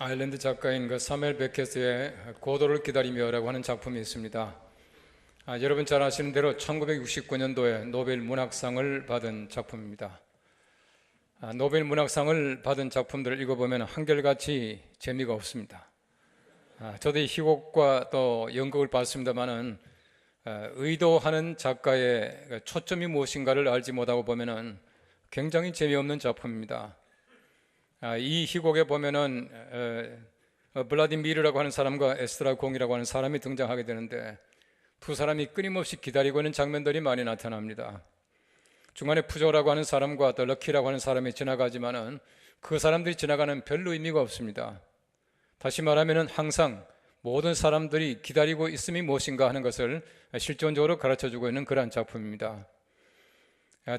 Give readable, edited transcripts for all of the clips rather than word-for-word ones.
아일랜드 작가인 사무엘 베켓의 고도를 기다리며라고 하는 작품이 있습니다. 여러분 잘 아시는 대로 1969년도에 노벨 문학상을 받은 작품입니다. 노벨 문학상을 받은 작품들을 읽어보면 한결같이 재미가 없습니다. 저도 이 희곡과 또 연극을 봤습니다만은 의도하는 작가의 초점이 무엇인가를 알지 못하고 보면은 굉장히 재미없는 작품입니다. 이 희곡에 보면은 블라디미르라고 하는 사람과 에스트라 공이라고 하는 사람이 등장하게 되는데 두 사람이 끊임없이 기다리고 있는 장면들이 많이 나타납니다. 중간에 푸조라고 하는 사람과 더 럭키라고 하는 사람이 지나가지만은 그 사람들이 지나가는 별로 의미가 없습니다. 다시 말하면은 항상 모든 사람들이 기다리고 있음이 무엇인가 하는 것을 실존적으로 가르쳐주고 있는 그러한 작품입니다.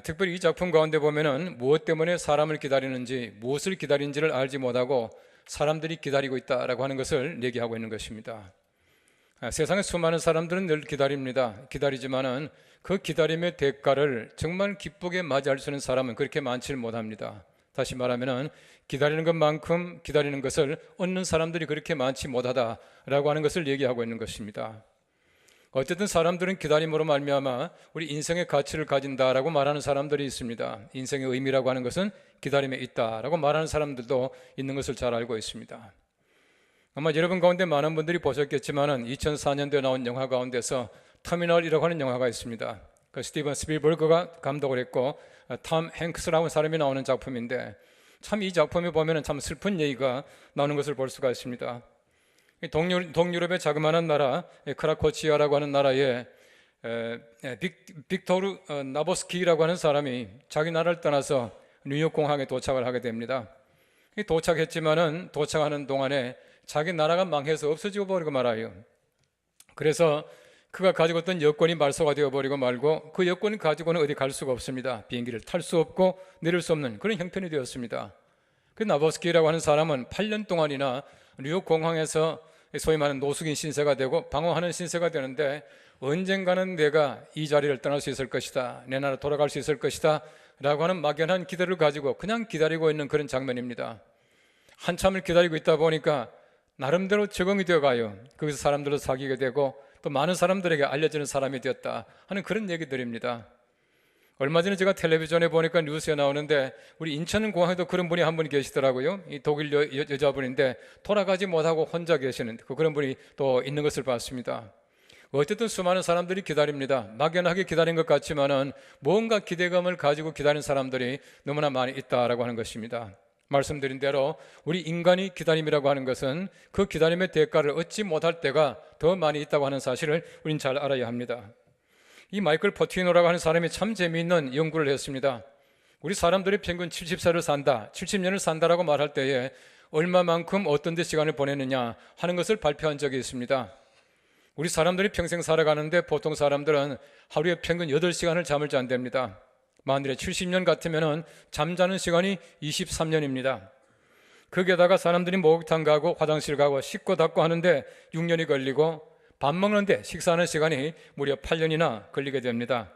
특별히 이 작품 가운데 보면은 무엇 때문에 사람을 기다리는지, 무엇을 기다리는지를 알지 못하고 사람들이 기다리고 있다라고 하는 것을 얘기하고 있는 것입니다. 세상에 수많은 사람들은 늘 기다립니다. 기다리지만은 그 기다림의 대가를 정말 기쁘게 맞이할 수 있는 사람은 그렇게 많지를 못합니다. 다시 말하면은 기다리는 것만큼 기다리는 것을 얻는 사람들이 그렇게 많지 못하다라고 하는 것을 얘기하고 있는 것입니다. 어쨌든 사람들은 기다림으로 말미암아 우리 인생의 가치를 가진다라고 말하는 사람들이 있습니다. 인생의 의미라고 하는 것은 기다림에 있다라고 말하는 사람들도 있는 것을 잘 알고 있습니다. 아마 여러분 가운데 많은 분들이 보셨겠지만은 2004년도에 나온 영화 가운데서 터미널이라고 하는 영화가 있습니다. 그 스티븐 스필버그가 감독을 했고 톰 행크스라고 하는 사람이 나오는 작품인데 참 이 작품에 보면은 참 슬픈 얘기가 나오는 것을 볼 수가 있습니다. 동유럽의 자그마한 나라 크라코치아라고 하는 나라에 빅토르 나보스키라고 하는 사람이 자기 나라를 떠나서 뉴욕 공항에 도착을 하게 됩니다. 도착했지만은 도착하는 동안에 자기 나라가 망해서 없어지고 버리고 말아요. 그래서 그가 가지고 있던 여권이 말소가 되어버리고 말고 그 여권을 가지고는 어디 갈 수가 없습니다. 비행기를 탈 수 없고 내릴 수 없는 그런 형편이 되었습니다. 그 나보스키라고 하는 사람은 8년 동안이나 뉴욕 공항에서 소위 말하는 노숙인 신세가 되고 방황하는 신세가 되는데 언젠가는 내가 이 자리를 떠날 수 있을 것이다, 내 나라 돌아갈 수 있을 것이다 라고 하는 막연한 기대를 가지고 그냥 기다리고 있는 그런 장면입니다. 한참을 기다리고 있다 보니까 나름대로 적응이 되어가요. 거기서 사람들도 사귀게 되고 또 많은 사람들에게 알려지는 사람이 되었다 하는 그런 얘기들입니다. 얼마 전에 제가 텔레비전에 보니까 뉴스에 나오는데 우리 인천공항에도 그런 분이 한 분 계시더라고요. 이 독일 여자분인데 돌아가지 못하고 혼자 계시는 그런 분이 또 있는 것을 봤습니다. 어쨌든 수많은 사람들이 기다립니다. 막연하게 기다린 것 같지만은 뭔가 기대감을 가지고 기다리는 사람들이 너무나 많이 있다라고 하는 것입니다. 말씀드린 대로 우리 인간이 기다림이라고 하는 것은 그 기다림의 대가를 얻지 못할 때가 더 많이 있다고 하는 사실을 우린 잘 알아야 합니다. 이 마이클 포티노라고 하는 사람이 참 재미있는 연구를 했습니다. 우리 사람들이 평균 70세를 산다, 70년을 산다라고 말할 때에 얼마만큼 어떤 데 시간을 보내느냐 하는 것을 발표한 적이 있습니다. 우리 사람들이 평생 살아가는데 보통 사람들은 하루에 평균 8시간을 잠을 잔답니다. 만일에 70년 같으면 잠자는 시간이 23년입니다. 거기에다가 사람들이 목욕탕 가고 화장실 가고 씻고 닦고 하는데 6년이 걸리고 밥 먹는데 식사하는 시간이 무려 8년이나 걸리게 됩니다.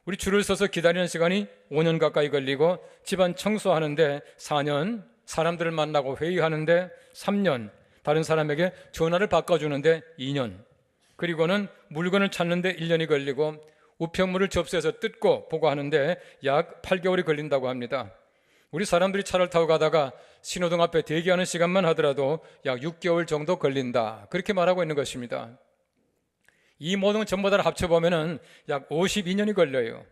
우리 줄을 서서 기다리는 시간이 5년 가까이 걸리고 집안 청소하는데 4년, 사람들을 만나고 회의하는데 3년, 다른 사람에게 전화를 바꿔주는데 2년, 그리고는 물건을 찾는데 1년이 걸리고 우편물을 접수해서 뜯고 보고하는데 약 8개월이 걸린다고 합니다. 우리 사람들이 차를 타고 가다가 신호등 앞에 대기하는 시간만 하더라도 약 6개월 정도 걸린다, 그렇게 말하고 있는 것입니다. 이 모든 걸 전부 다 합쳐보면 약 52년이 걸려요.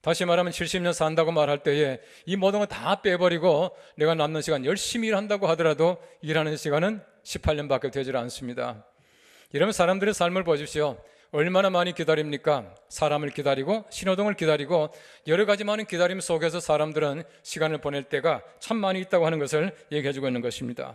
다시 말하면 70년 산다고 말할 때에 이 모든 걸 다 빼버리고 내가 남는 시간 열심히 일한다고 하더라도 일하는 시간은 18년밖에 되질 않습니다. 이러면 사람들의 삶을 보십시오. 얼마나 많이 기다립니까? 사람을 기다리고 신호등을 기다리고 여러 가지 많은 기다림 속에서 사람들은 시간을 보낼 때가 참 많이 있다고 하는 것을 얘기해주고 있는 것입니다.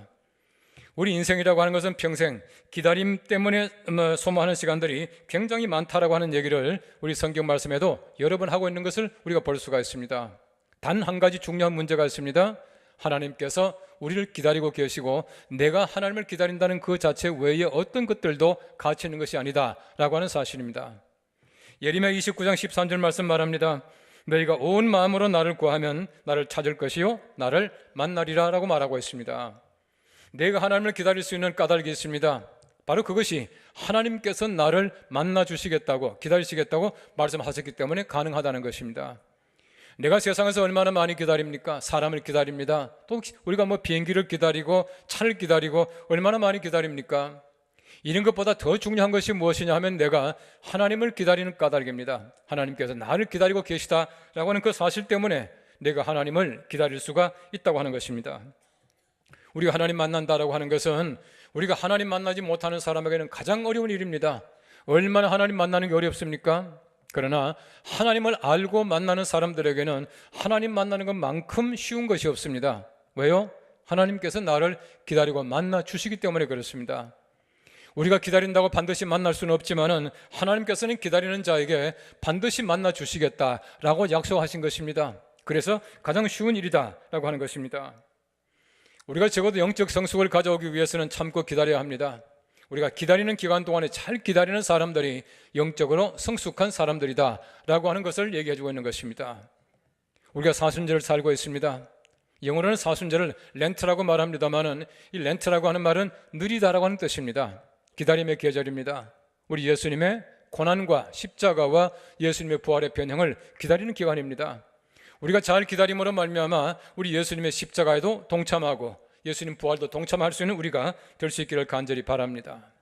우리 인생이라고 하는 것은 평생 기다림 때문에 소모하는 시간들이 굉장히 많다라고 하는 얘기를 우리 성경 말씀에도 여러 번 하고 있는 것을 우리가 볼 수가 있습니다. 단 한 가지 중요한 문제가 있습니다. 하나님께서 우리를 기다리고 계시고 내가 하나님을 기다린다는 그 자체 외에 어떤 것들도 가치 있는 것이 아니다 라고 하는 사실입니다. 예레미야 29장 13절 말씀 말합니다. 너희가 온 마음으로 나를 구하면 나를 찾을 것이요 나를 만나리라 라고 말하고 있습니다. 내가 하나님을 기다릴 수 있는 까닭이 있습니다. 바로 그것이 하나님께서 나를 만나 주시겠다고, 기다리시겠다고 말씀하셨기 때문에 가능하다는 것입니다. 내가 세상에서 얼마나 많이 기다립니까? 사람을 기다립니다. 또 우리가 비행기를 기다리고 차를 기다리고 얼마나 많이 기다립니까? 이런 것보다 더 중요한 것이 무엇이냐 하면 내가 하나님을 기다리는 까닭입니다. 하나님께서 나를 기다리고 계시다라고 하는 그 사실 때문에 내가 하나님을 기다릴 수가 있다고 하는 것입니다. 우리가 하나님 만난다라고 하는 것은 우리가 하나님 만나지 못하는 사람에게는 가장 어려운 일입니다. 얼마나 하나님 만나는 게 어렵습니까? 그러나 하나님을 알고 만나는 사람들에게는 하나님 만나는 것만큼 쉬운 것이 없습니다. 왜요? 하나님께서 나를 기다리고 만나 주시기 때문에 그렇습니다. 우리가 기다린다고 반드시 만날 수는 없지만은 하나님께서는 기다리는 자에게 반드시 만나 주시겠다라고 약속하신 것입니다. 그래서 가장 쉬운 일이다라고 하는 것입니다. 우리가 적어도 영적 성숙을 가져오기 위해서는 참고 기다려야 합니다. 우리가 기다리는 기간 동안에 잘 기다리는 사람들이 영적으로 성숙한 사람들이다라고 하는 것을 얘기해주고 있는 것입니다. 우리가 사순절을 살고 있습니다. 영어로는 사순절을 렌트라고 말합니다만은 이 렌트라고 하는 말은 느리다라고 하는 뜻입니다. 기다림의 계절입니다. 우리 예수님의 고난과 십자가와 예수님의 부활의 변형을 기다리는 기간입니다. 우리가 잘 기다림으로 말미암아 우리 예수님의 십자가에도 동참하고 예수님 부활도 동참할 수 있는 우리가 될 수 있기를 간절히 바랍니다.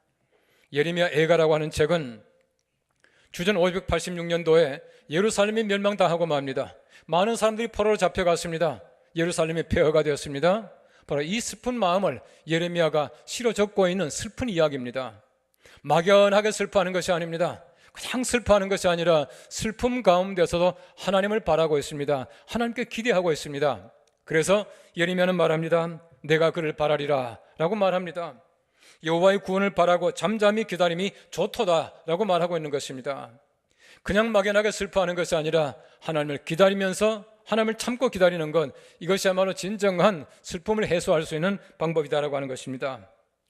예레미야 애가라고 하는 책은 주전 586년도에 예루살렘이 멸망당하고 맙니다. 많은 사람들이 포로로 잡혀갔습니다. 예루살렘이 폐허가 되었습니다. 바로 이 슬픈 마음을 예레미야가 실어 적고 있는 슬픈 이야기입니다. 막연하게 슬퍼하는 것이 아닙니다. 그냥 슬퍼하는 것이 아니라 슬픔 가운데서도 하나님을 바라고 있습니다. 하나님께 기대하고 있습니다. 그래서 예레미야는 말합니다. 내가 그를 바라리라 라고 말합니다. 여호와의 구원을 바라고 잠잠히 기다림이 좋도다라고 말하고 있는 것입니다. 그냥 막연하게 슬퍼하는 것이 아니라 하나님을 기다리면서 하나님을 참고 기다리는 것, 이것이야말로 진정한 슬픔을 해소할 수 있는 방법이다라고 하는 것입니다.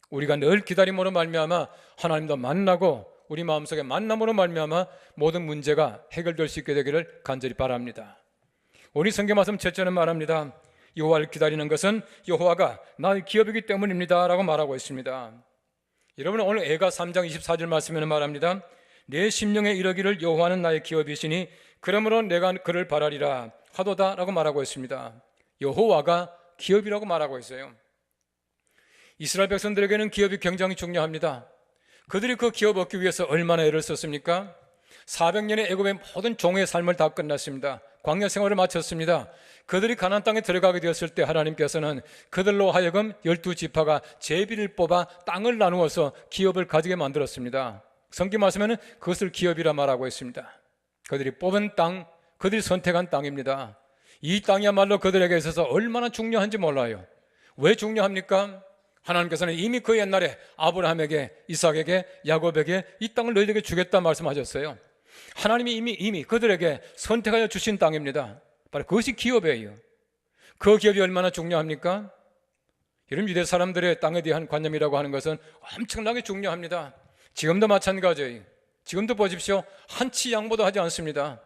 우리가 늘 기다림으로 말미암아 하나님도 만나고 우리 마음속에 만남으로 말미암아 모든 문제가 해결될 수 있게 되기를 간절히 바랍니다. 오늘 성경 말씀 첫째는 말합니다. 여호와를 기다리는 것은 여호와가 나의 기업이기 때문입니다 라고 말하고 있습니다. 여러분, 오늘 애가 3장 24절 말씀에는 말합니다. 내 심령에 이르기를 여호와는 나의 기업이시니 그러므로 내가 그를 바라리라 하도다 라고 말하고 있습니다. 여호와가 기업이라고 말하고 있어요. 이스라엘 백성들에게는 기업이 굉장히 중요합니다. 그들이 그 기업 얻기 위해서 얼마나 애를 썼습니까? 400년의 애굽의 모든 종의 삶을 다 끝났습니다. 광야 생활을 마쳤습니다. 그들이 가나안 땅에 들어가게 되었을 때 하나님께서는 그들로 하여금 12지파가 제비를 뽑아 땅을 나누어서 기업을 가지게 만들었습니다. 성경 말씀에는 그것을 기업이라 말하고 있습니다. 그들이 뽑은 땅, 그들이 선택한 땅입니다. 이 땅이야말로 그들에게 있어서 얼마나 중요한지 몰라요. 왜 중요합니까? 하나님께서는 이미 그 옛날에 아브라함에게, 이삭에게, 야곱에게 이 땅을 너희에게 주겠다 말씀하셨어요. 하나님이 이미 그들에게 선택하여 주신 땅입니다. 바로 그것이 기업이에요. 그 기업이 얼마나 중요합니까? 이런 유대 사람들의 땅에 대한 관념이라고 하는 것은 엄청나게 중요합니다. 지금도 마찬가지예요. 지금도 보십시오. 한치 양보도 하지 않습니다.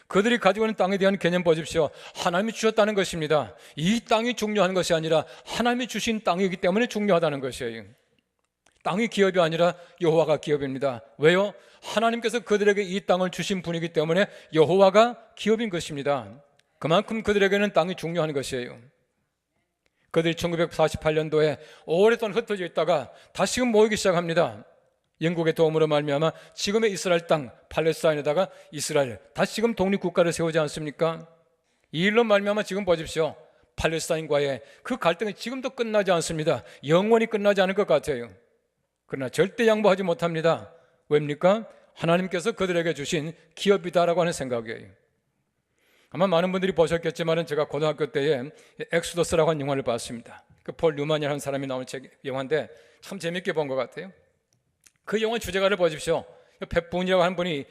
그들이 가지고 있는 땅에 대한 개념 보십시오. 하나님이 주셨다는 것입니다. 이 땅이 중요한 것이 아니라 하나님이 주신 땅이기 때문에 중요하다는 것이에요. 땅이 기업이 아니라 여호와가 기업입니다. 왜요? 하나님께서 그들에게 이 땅을 주신 분이기 때문에 여호와가 기업인 것입니다. 그만큼 그들에게는 땅이 중요한 것이에요. 그들이 1948년도에 오랫동안 흩어져 있다가 다시금 모이기 시작합니다. 영국의 도움으로 말미암아 지금의 이스라엘 땅 팔레스타인에다가 이스라엘 다시금 독립국가를 세우지 않습니까? 이 일로 말미암아 지금 보십시오. 팔레스타인과의 그 갈등이 지금도 끝나지 않습니다. 영원히 끝나지 않을 것 같아요. 그러나 절대 양보하지 못합니다. 왜입니까? 하나님께서 그들에게 주신 기업이다라고 하는 생각이에요. 아마 많은 분들이 보셨겠지만 제가 고등학교 때에 엑소더스라고 하는 영화를 봤습니다. 그 폴 뉴만이라는 사람이 나온 영화인데 참 재밌게 본 것 같아요. 그 영화 주제가를 보십시오. 팻분이라고 하는 분이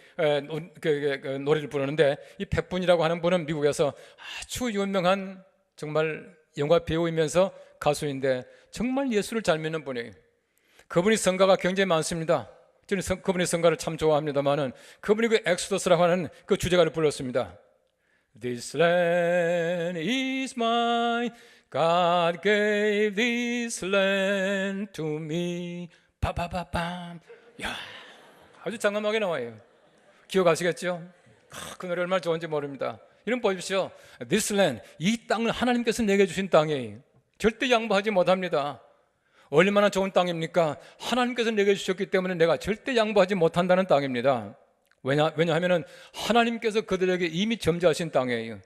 노래를 부르는데 이 팻분이라고 하는 분은 미국에서 아주 유명한 정말 영화 배우이면서 가수인데 정말 예수를 잘 믿는 분이에요. 그분이 성가가 굉장히 많습니다. 저는 그분의 성가를 참 좋아합니다만은 그분이 그 엑소더스라고 하는 그 주제가를 불렀습니다. This land is mine. God gave this land to me. 빠바바밤. 야, 아주 장엄하게 나와요. 기억하시겠죠? 그 노래 얼마나 좋은지 모릅니다. 이런 보십시오. This land, 이 땅을 하나님께서 내게 주신 땅이에요. 절대 양보하지 못합니다. 얼마나 좋은 땅입니까? 하나님께서 내게 주셨기 때문에 내가 절대 양보하지 못한다는 땅입니다. 왜냐하면 하나님께서 그들에게 이미 점지하신 땅이에요.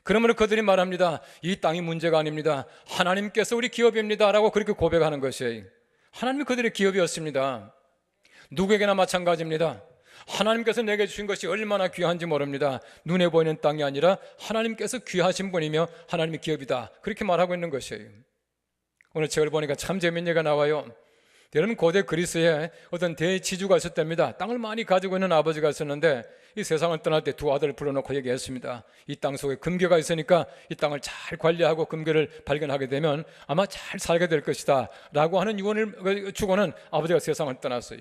그러므로 그들이 말합니다. 이 땅이 문제가 아닙니다. 하나님께서 우리 기업입니다 라고 그렇게 고백하는 것이에요. 하나님이 그들의 기업이었습니다. 누구에게나 마찬가지입니다. 하나님께서 내게 주신 것이 얼마나 귀한지 모릅니다. 눈에 보이는 땅이 아니라 하나님께서 귀하신 분이며 하나님의 기업이다, 그렇게 말하고 있는 것이에요. 오늘 책을 보니까 참 재미있는 얘기가 나와요. 여러분, 고대 그리스에 어떤 대지주가 있었답니다. 땅을 많이 가지고 있는 아버지가 있었는데 이 세상을 떠날 때 두 아들을 불러놓고 얘기했습니다. 이 땅 속에 금괴가 있으니까 이 땅을 잘 관리하고 금괴를 발견하게 되면 아마 잘 살게 될 것이다 라고 하는 유언을 주고는 아버지가 세상을 떠났어요.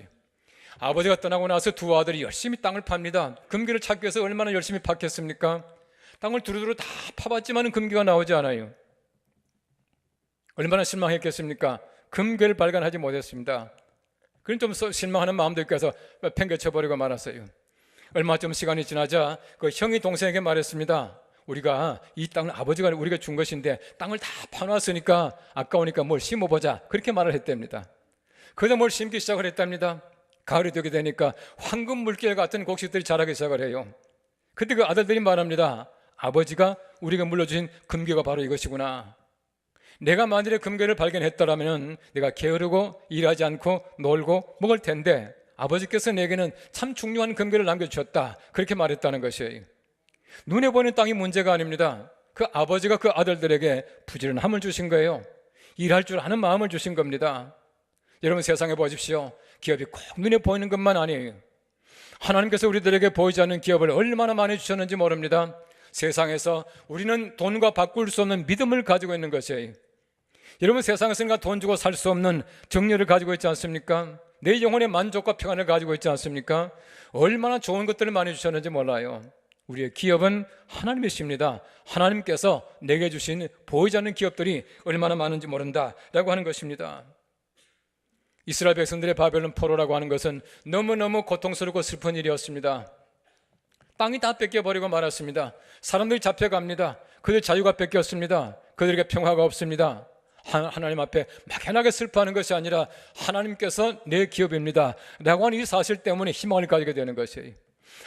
아버지가 떠나고 나서 두 아들이 열심히 땅을 팝니다. 금괴를 찾기 위해서 얼마나 열심히 팠겠습니까? 땅을 두루두루 다 파봤지만 금괴가 나오지 않아요. 얼마나 실망했겠습니까? 금괴를 발견하지 못했습니다. 그럼 좀 실망하는 마음도 있고 해서 팽개쳐버리고 말았어요. 얼마 좀 시간이 지나자 그 형이 동생에게 말했습니다. 우리가 이 땅을 아버지가 우리가 준 것인데 땅을 다 파놨으니까 아까우니까 뭘 심어보자, 그렇게 말을 했답니다. 그러다 뭘 심기 시작을 했답니다. 가을이 되게 되니까 황금 물결 같은 곡식들이 자라기 시작을 해요. 그때 그 아들들이 말합니다. 아버지가 우리가 물려주신 금괴가 바로 이것이구나. 내가 만일에 금괴를 발견했더라면 내가 게으르고 일하지 않고 놀고 먹을 텐데 아버지께서 내게는 참 중요한 금괴를 남겨주셨다, 그렇게 말했다는 것이에요. 눈에 보이는 땅이 문제가 아닙니다. 그 아버지가 그 아들들에게 부지런함을 주신 거예요. 일할 줄 아는 마음을 주신 겁니다. 여러분, 세상에 보십시오. 기업이 꼭 눈에 보이는 것만 아니에요. 하나님께서 우리들에게 보이지 않는 기업을 얼마나 많이 주셨는지 모릅니다. 세상에서 우리는 돈과 바꿀 수 없는 믿음을 가지고 있는 것이에요. 여러분, 세상에서 돈 주고 살 수 없는 정리를 가지고 있지 않습니까? 내 영혼의 만족과 평안을 가지고 있지 않습니까? 얼마나 좋은 것들을 많이 주셨는지 몰라요. 우리의 기업은 하나님이십니다. 하나님께서 내게 주신 보이지 않는 기업들이 얼마나 많은지 모른다라고 하는 것입니다. 이스라엘 백성들의 바벨론 포로라고 하는 것은 너무너무 고통스럽고 슬픈 일이었습니다. 땅이 다 뺏겨버리고 말았습니다. 사람들이 잡혀갑니다. 그들 자유가 뺏겼습니다. 그들에게 평화가 없습니다. 하나님 앞에 막연하게 슬퍼하는 것이 아니라 하나님께서 내 기업입니다 라고 하는 이 사실 때문에 희망을 가지게 되는 것이에요.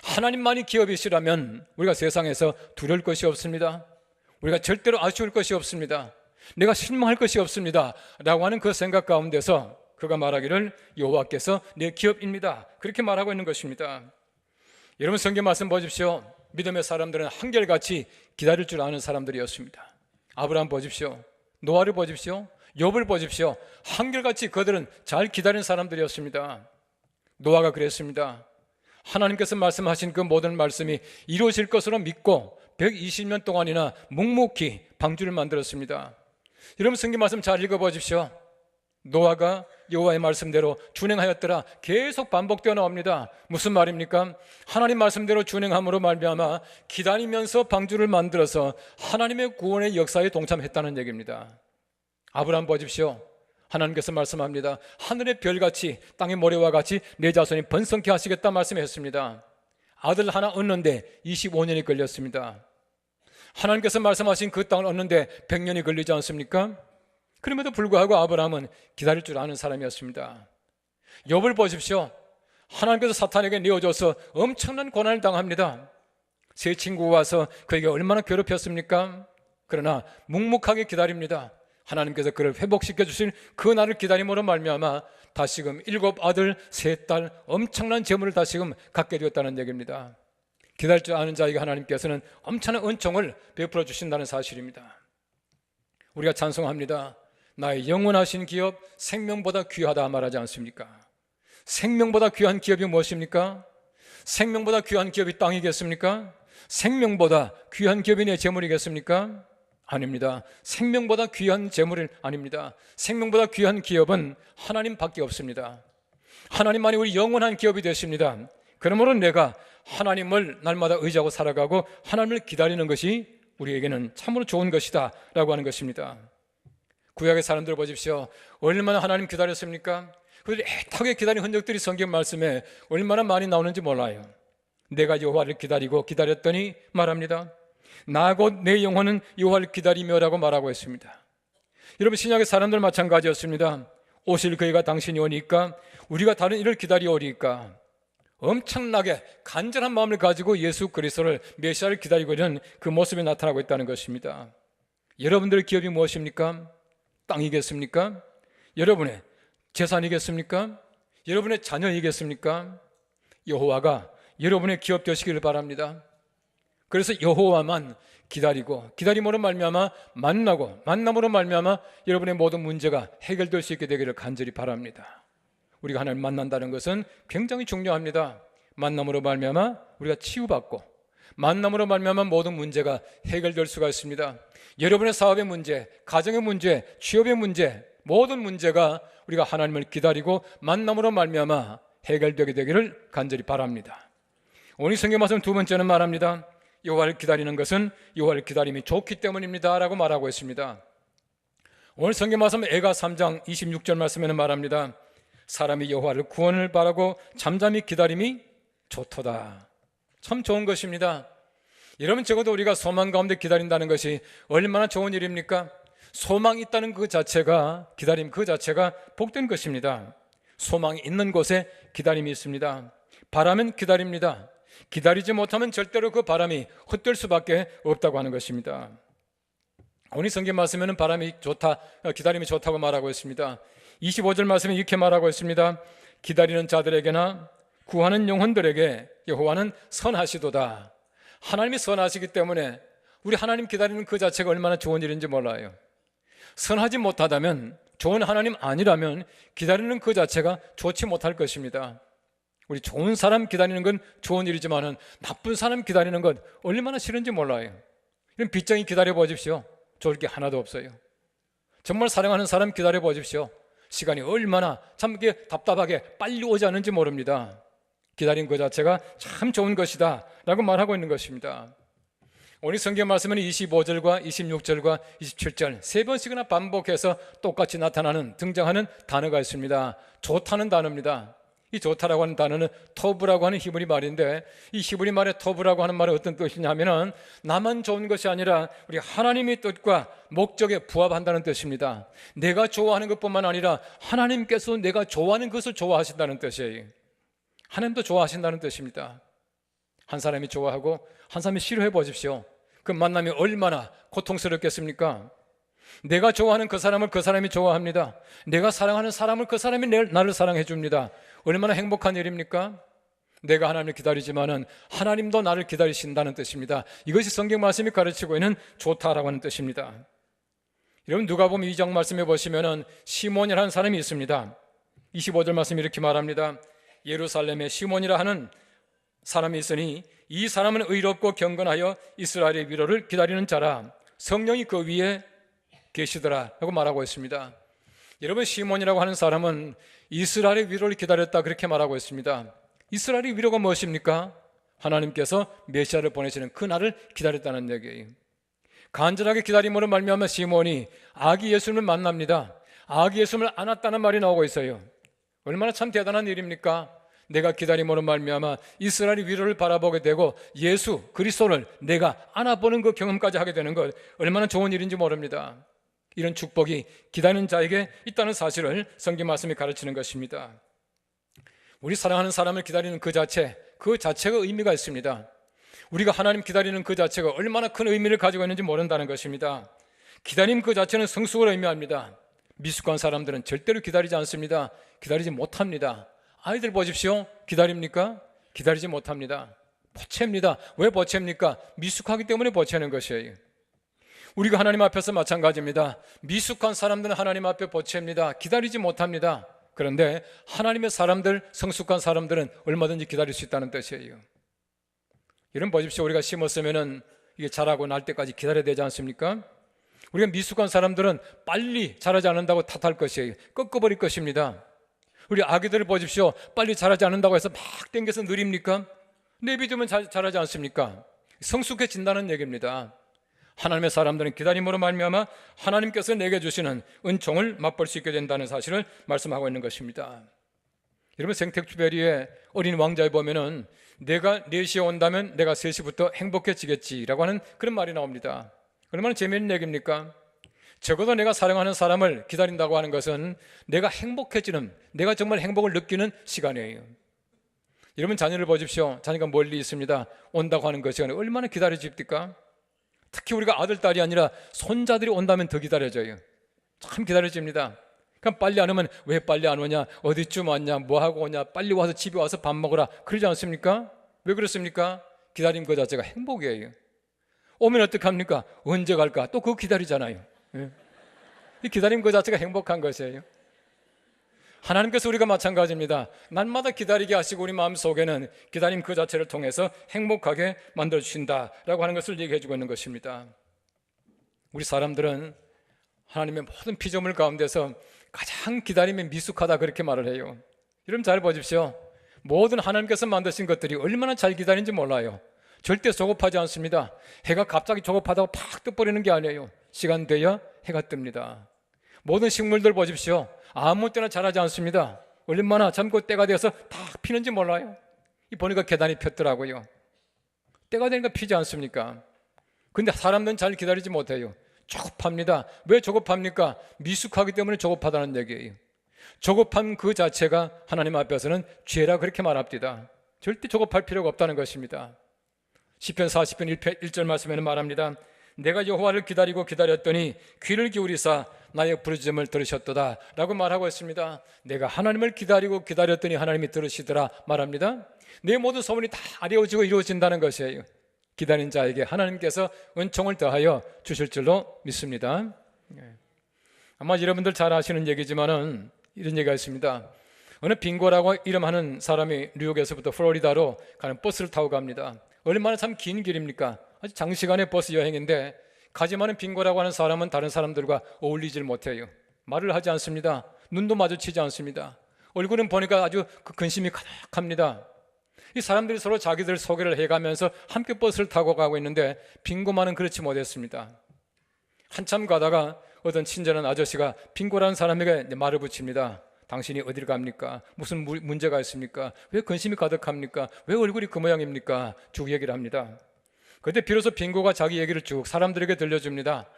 하나님만이 기업이시라면 우리가 세상에서 두려울 것이 없습니다. 우리가 절대로 아쉬울 것이 없습니다. 내가 실망할 것이 없습니다 라고 하는 그 생각 가운데서 그가 말하기를 여호와께서 내 기업입니다, 그렇게 말하고 있는 것입니다. 여러분, 성경 말씀 보십시오. 믿음의 사람들은 한결같이 기다릴 줄 아는 사람들이었습니다. 아브라함 보십시오. 노아를 보십시오. 욥을 보십시오. 한결같이 그들은 잘 기다린 사람들이었습니다. 노아가 그랬습니다. 하나님께서 말씀하신 그 모든 말씀이 이루어질 것으로 믿고 120년 동안이나 묵묵히 방주를 만들었습니다. 여러분, 성경 말씀 잘 읽어보십시오. 노아가 여호와의 말씀대로 준행하였더라, 계속 반복되어 나옵니다. 무슨 말입니까? 하나님 말씀대로 준행함으로 말미암아 기다리면서 방주를 만들어서 하나님의 구원의 역사에 동참했다는 얘기입니다. 아브라함 보십시오. 하나님께서 말씀합니다. 하늘의 별같이 땅의 모래와 같이 내 자손이 번성케 하시겠다 말씀했습니다. 아들 하나 얻는데 25년이 걸렸습니다. 하나님께서 말씀하신 그 땅을 얻는데 100년이 걸리지 않습니까? 그럼에도 불구하고 아브라함은 기다릴 줄 아는 사람이었습니다. 욥을 보십시오. 하나님께서 사탄에게 내어줘서 엄청난 고난을 당합니다. 세 친구가 와서 그에게 얼마나 괴롭혔습니까? 그러나 묵묵하게 기다립니다. 하나님께서 그를 회복시켜 주실 그 날을 기다림으로 말미암아 다시금 7 아들 3 딸 엄청난 재물을 다시금 갖게 되었다는 얘기입니다. 기다릴 줄 아는 자에게 하나님께서는 엄청난 은총을 베풀어 주신다는 사실입니다. 우리가 찬송합니다. 나의 영원하신 기업 생명보다 귀하다 말하지 않습니까? 생명보다 귀한 기업이 무엇입니까? 생명보다 귀한 기업이 땅이겠습니까? 생명보다 귀한 기업이 내 재물이겠습니까? 아닙니다. 생명보다 귀한 재물은 아닙니다. 생명보다 귀한 기업은 하나님밖에 없습니다. 하나님만이 우리 영원한 기업이 되십니다. 그러므로 내가 하나님을 날마다 의지하고 살아가고 하나님을 기다리는 것이 우리에게는 참으로 좋은 것이다 라고 하는 것입니다. 구약의 사람들 보십시오. 얼마나 하나님 기다렸습니까? 그들이 애타게 기다린 흔적들이 성경 말씀에 얼마나 많이 나오는지 몰라요. 내가 여호와를 기다리고 기다렸더니 말합니다. 나 곧 내 영혼은 여호와를 기다리며라고 말하고 있습니다. 여러분, 신약의 사람들 마찬가지였습니다. 오실 그이가 당신이 오니까 우리가 다른 일을 기다리오리까. 엄청나게 간절한 마음을 가지고 예수 그리스도를 메시아를 기다리고 있는 그 모습이 나타나고 있다는 것입니다. 여러분들의 기업이 무엇입니까? 땅이겠습니까? 여러분의 재산이겠습니까? 여러분의 자녀이겠습니까? 여호와가 여러분의 기업 되시기를 바랍니다. 그래서 여호와만 기다리고 기다림으로 말미암아 만나고 만남으로 말미암아 여러분의 모든 문제가 해결될 수 있게 되기를 간절히 바랍니다. 우리가 하나님 만난다는 것은 굉장히 중요합니다. 만남으로 말미암아 우리가 치유받고 만남으로 말미암아 모든 문제가 해결될 수가 있습니다. 여러분의 사업의 문제, 가정의 문제, 취업의 문제, 모든 문제가 우리가 하나님을 기다리고 만남으로 말미암아 해결되게 되기를 간절히 바랍니다. 오늘 성경 말씀 두 번째는 말합니다. 여호와를 기다리는 것은 여호와를 기다림이 좋기 때문입니다 라고 말하고 있습니다. 오늘 성경 말씀 에가 3장 26절 말씀에는 말합니다. 사람이 여호와를 구원을 바라고 잠잠히 기다림이 좋도다. 참 좋은 것입니다. 여러분, 적어도 우리가 소망 가운데 기다린다는 것이 얼마나 좋은 일입니까? 소망이 있다는 그 자체가, 기다림 그 자체가 복된 것입니다. 소망이 있는 곳에 기다림이 있습니다. 바라면 기다립니다. 기다리지 못하면 절대로 그 바람이 헛될 수밖에 없다고 하는 것입니다. 오늘 성경 말씀에는 바람이 좋다, 기다림이 좋다고 말하고 있습니다. 25절 말씀에 이렇게 말하고 있습니다. 기다리는 자들에게나 구하는 영혼들에게 여호와는 선하시도다. 하나님이 선하시기 때문에 우리 하나님 기다리는 그 자체가 얼마나 좋은 일인지 몰라요. 선하지 못하다면, 좋은 하나님 아니라면 기다리는 그 자체가 좋지 못할 것입니다. 우리 좋은 사람 기다리는 건 좋은 일이지만 나쁜 사람 기다리는 건 얼마나 싫은지 몰라요. 이런 빚쟁이 기다려 보십시오. 좋을 게 하나도 없어요. 정말 사랑하는 사람 기다려 보십시오. 시간이 얼마나 참 답답하게 빨리 오지 않는지 모릅니다. 기다린 그 자체가 참 좋은 것이다 라고 말하고 있는 것입니다. 오늘 성경 말씀은 25절과 26절과 27절 세 번씩이나 반복해서 똑같이 나타나는, 등장하는 단어가 있습니다. 좋다는 단어입니다. 이 좋다라고 하는 단어는 토브라고 하는 히브리 말인데, 이 히브리 말의 토브라고 하는 말은 어떤 뜻이냐면은 나만 좋은 것이 아니라 우리 하나님의 뜻과 목적에 부합한다는 뜻입니다. 내가 좋아하는 것뿐만 아니라 하나님께서 내가 좋아하는 것을 좋아하신다는 뜻이에요. 하나님도 좋아하신다는 뜻입니다. 한 사람이 좋아하고 한 사람이 싫어해 보십시오. 그 만남이 얼마나 고통스럽겠습니까? 내가 좋아하는 그 사람을 그 사람이 좋아합니다. 내가 사랑하는 사람을 그 사람이 나를 사랑해 줍니다. 얼마나 행복한 일입니까? 내가 하나님을 기다리지만은 하나님도 나를 기다리신다는 뜻입니다. 이것이 성경 말씀이 가르치고 있는 좋다라고 하는 뜻입니다. 여러분, 누가복음 2장 말씀해 보시면은 시몬이라는 사람이 있습니다. 25절 말씀이 이렇게 말합니다. 예루살렘에 시몬이라 하는 사람이 있으니 이 사람은 의롭고 경건하여 이스라엘의 위로를 기다리는 자라. 성령이 그 위에 계시더라 라고 말하고 있습니다. 여러분, 시몬이라고 하는 사람은 이스라엘의 위로를 기다렸다 그렇게 말하고 있습니다. 이스라엘의 위로가 무엇입니까? 하나님께서 메시아를 보내시는 그 날을 기다렸다는 얘기예요. 간절하게 기다림으로 말미암아 시몬이 아기 예수님을 만납니다. 아기 예수님을 안았다는 말이 나오고 있어요. 얼마나 참 대단한 일입니까? 내가 기다림으로 말미암아 이스라엘의 위로를 바라보게 되고 예수 그리스도를 내가 안아보는 그 경험까지 하게 되는 것, 얼마나 좋은 일인지 모릅니다. 이런 축복이 기다리는 자에게 있다는 사실을 성경 말씀이 가르치는 것입니다. 우리 사랑하는 사람을 기다리는 그 자체가 의미가 있습니다. 우리가 하나님 기다리는 그 자체가 얼마나 큰 의미를 가지고 있는지 모른다는 것입니다. 기다림 그 자체는 성숙을 의미합니다. 미숙한 사람들은 절대로 기다리지 않습니다. 기다리지 못합니다. 아이들 보십시오. 기다립니까? 기다리지 못합니다. 보채입니다. 왜 보채입니까? 미숙하기 때문에 보채는 것이에요. 우리가 하나님 앞에서 마찬가지입니다. 미숙한 사람들은 하나님 앞에 보채입니다. 기다리지 못합니다. 그런데 하나님의 사람들, 성숙한 사람들은 얼마든지 기다릴 수 있다는 뜻이에요. 이런 보십시오. 우리가 심었으면은 이게 자라고 날 때까지 기다려야 되지 않습니까? 우리가 미숙한 사람들은 빨리 자라지 않는다고 탓할 것이에요. 꺾어버릴 것입니다. 우리 아기들을 보십시오. 빨리 자라지 않는다고 해서 막 땡겨서 느립니까? 내비두면 자라지 않습니까? 성숙해진다는 얘기입니다. 하나님의 사람들은 기다림으로 말미암아 하나님께서 내게 주시는 은총을 맛볼 수 있게 된다는 사실을 말씀하고 있는 것입니다. 여러분, 생텍쥐페리의 어린 왕자에 보면은 내가 4시에 온다면 내가 3시부터 행복해지겠지라고 하는 그런 말이 나옵니다. 얼마나 재미있는 얘기입니까? 적어도 내가 사랑하는 사람을 기다린다고 하는 것은 내가 행복해지는, 내가 정말 행복을 느끼는 시간이에요. 여러분, 자녀를 보십시오. 자녀가 멀리 있습니다. 온다고 하는 그 시간에 얼마나 기다려집니까? 특히 우리가 아들, 딸이 아니라 손자들이 온다면 더 기다려져요. 참 기다려집니다. 그럼 빨리 안 오면 왜 빨리 안 오냐, 어디쯤 왔냐, 뭐하고 오냐, 빨리 와서 집에 와서 밥 먹어라, 그러지 않습니까? 왜 그렇습니까? 기다림 그 자체가 행복이에요. 오면 어떡합니까? 언제 갈까? 또 그거 기다리잖아요. 예. 이 기다림 그 자체가 행복한 것이에요. 하나님께서 우리가 마찬가지입니다. 날마다 기다리게 하시고 우리 마음속에는 기다림 그 자체를 통해서 행복하게 만들어주신다라고 하는 것을 얘기해주고 있는 것입니다. 우리 사람들은 하나님의 모든 피조물 가운데서 가장 기다림에 미숙하다, 그렇게 말을 해요. 여러분, 잘 보십시오. 모든 하나님께서 만드신 것들이 얼마나 잘 기다리는지 몰라요. 절대 조급하지 않습니다. 해가 갑자기 조급하다고 팍 떠버리는 게 아니에요. 시간 돼야 해가 뜹니다. 모든 식물들 보십시오. 아무 때나 자라지 않습니다. 얼마나 젊고 때가 되어서 다 피는지 몰라요. 보니까 계단이 폈더라고요. 때가 되니까 피지 않습니까? 근데 사람들은 잘 기다리지 못해요. 조급합니다. 왜 조급합니까? 미숙하기 때문에 조급하다는 얘기예요. 조급함 그 자체가 하나님 앞에서는 죄라, 그렇게 말합니다. 절대 조급할 필요가 없다는 것입니다. 시편 40편 1절 말씀에는 말합니다. 내가 여호와를 기다리고 기다렸더니 귀를 기울이사 나의 부르짖음을 들으셨도다 라고 말하고 있습니다. 내가 하나님을 기다리고 기다렸더니 하나님이 들으시더라 말합니다. 내 모든 소원이 다 이루어지고 이루어진다는 것이에요. 기다린 자에게 하나님께서 은총을 더하여 주실 줄로 믿습니다. 아마 여러분들 잘 아시는 얘기지만은 이런 얘기가 있습니다. 어느 빙고라고 이름하는 사람이 뉴욕에서부터 플로리다로 가는 버스를 타고 갑니다. 얼마나 참 긴 길입니까? 아주 장시간의 버스 여행인데 가지 많은 빙고라고 하는 사람은 다른 사람들과 어울리질 못해요. 말을 하지 않습니다. 눈도 마주치지 않습니다. 얼굴은 보니까 아주 그 근심이 가득합니다. 이 사람들이 서로 자기들 소개를 해가면서 함께 버스를 타고 가고 있는데 빙고만은 그렇지 못했습니다. 한참 가다가 어떤 친절한 아저씨가 빙고라는 사람에게 말을 붙입니다. 당신이 어디를 갑니까? 무슨 문제가 있습니까? 왜 근심이 가득합니까? 왜 얼굴이 그 모양입니까? 쭉 얘기를 합니다. 그때 비로소 빙고가 자기 얘기를 쭉 사람들에게 들려줍니다.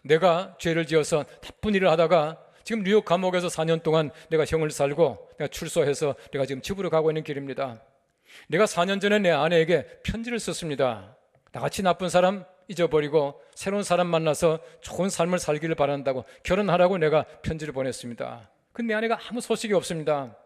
내가 죄를 지어서 나쁜 일을 하다가 지금 뉴욕 감옥에서 4년 동안 내가 형을 살고 내가 출소해서 내가 지금 집으로 가고 있는 길입니다. 내가 4년 전에 내 아내에게 편지를 썼습니다. 나같이 나쁜 사람 잊어버리고 새로운 사람 만나서 좋은 삶을 살기를 바란다고, 결혼하라고 내가 편지를 보냈습니다. 근데 내 아내가 아무 소식이 없습니다.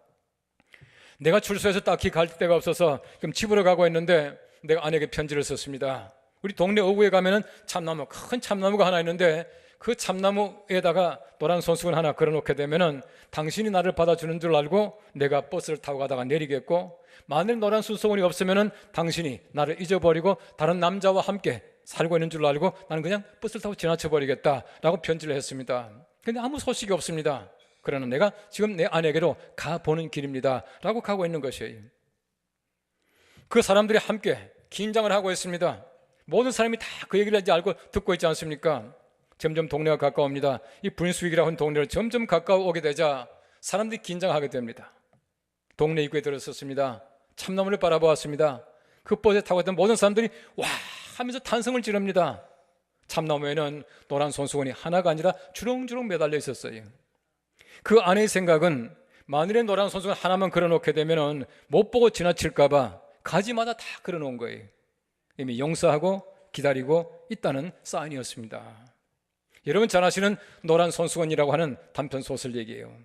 내가 출소해서 딱히 갈 데가 없어서 지금 집으로 가고 있는데 내가 아내에게 편지를 썼습니다. 우리 동네 어구에 가면은 참나무, 큰 참나무가 하나 있는데 그 참나무에다가 노란 손수건 하나 걸어놓게 되면은 당신이 나를 받아주는 줄 알고 내가 버스를 타고 가다가 내리겠고, 만일 노란 손수건이 없으면은 당신이 나를 잊어버리고 다른 남자와 함께 살고 있는 줄 알고 나는 그냥 버스를 타고 지나쳐 버리겠다라고 편지를 했습니다. 근데 아무 소식이 없습니다. 그러나 내가 지금 내 아내에게로 가보는 길입니다 라고 가고 있는 것이에요. 그 사람들이 함께 긴장을 하고 있습니다. 모든 사람이 다 그 얘기를 이제 알고 듣고 있지 않습니까? 점점 동네가 가까웁니다. 이 브린스윅이라고 하는 동네를 점점 가까워 오게 되자 사람들이 긴장하게 됩니다. 동네 입구에 들어섰습니다. 참나무를 바라보았습니다. 그 버스에 타고 있던 모든 사람들이 와 하면서 탄성을 지릅니다. 참나무에는 노란 손수건이 하나가 아니라 주렁주렁 매달려 있었어요. 그 아내의 생각은 만일에 노란 손수건 하나만 걸어놓게 되면 못 보고 지나칠까 봐 가지마다 다 걸어놓은 거예요. 이미 용서하고 기다리고 있다는 사인이었습니다. 여러분 잘 아시는 노란 손수건이라고 하는 단편 소설 얘기예요.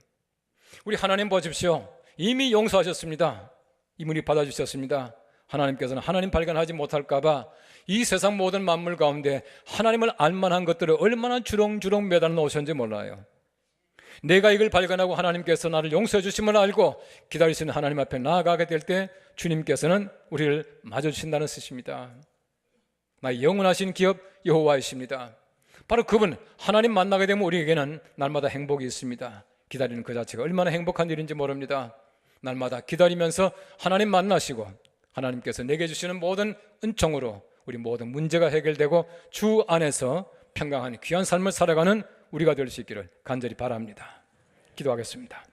우리 하나님 보십시오. 이미 용서하셨습니다. 이분이 받아주셨습니다. 하나님께서는 하나님 발견하지 못할까 봐 이 세상 모든 만물 가운데 하나님을 알만한 것들을 얼마나 주렁주렁 매달아 놓으셨는지 몰라요. 내가 이걸 발견하고 하나님께서 나를 용서해 주심을 알고 기다리시는 하나님 앞에 나아가게 될 때 주님께서는 우리를 맞아주신다는 뜻입니다. 나의 영원하신 기업 여호와이십니다. 바로 그분 하나님 만나게 되면 우리에게는 날마다 행복이 있습니다. 기다리는 그 자체가 얼마나 행복한 일인지 모릅니다. 날마다 기다리면서 하나님 만나시고 하나님께서 내게 주시는 모든 은총으로 우리 모든 문제가 해결되고 주 안에서 평강한 귀한 삶을 살아가는 우리가 될 수 있기를 간절히 바랍니다. 기도하겠습니다.